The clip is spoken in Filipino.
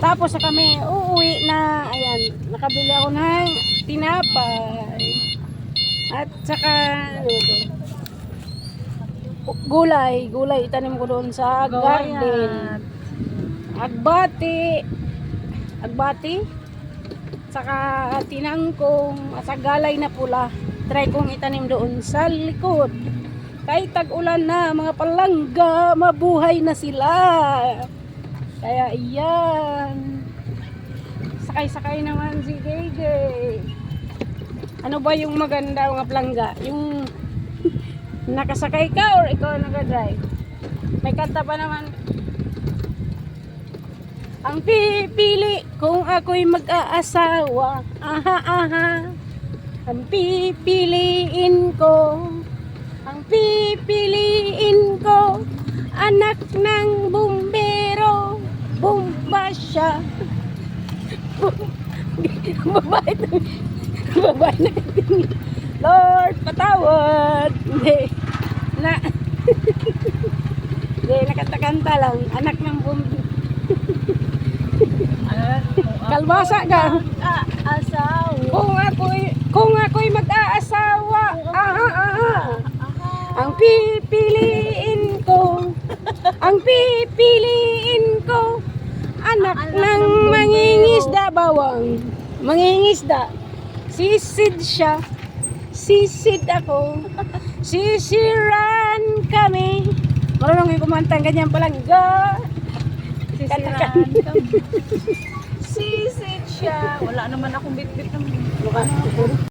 Tapos na kami uuwi na, ayan, nakabili ako ng tinapay. At saka, ano to? Gulay, itanim ko doon sa garden. Agbati, saka tinangkong, at sa galay na pula. Try kong itanim doon sa likod. Kahit tag-ulan na, mga palangga, mabuhay na sila. Kaya iyan. Sakay-sakay naman si Gege. Ano ba yung maganda mga palangga? Yung nakasakay ka or ikaw nag-drive? May kanta pa naman. Ang pipili kung ako'y mag-aasawa. Aha, aha. Ang pipiliin ko. Ang pipiliin ko. Anak ng bumbero. Bumba siya. Babae na katingin. Lord, patawad. Hindi. Hindi, nakanta-kanta lang. Anak ng bumbero. Kalbasa ka. Kung ako'y mag-aasawa. Aha, aha. Ang pipiliin ko. Ang pipiliin ko. Anak ng mangingisda, bawang. Mangingisda. Sisid siya. Sisid ako. Sisiran kami. Marunong yung kumanta ganyan palangga. Sisiran kami. Sisid siya. Wala naman akong bit-bit ng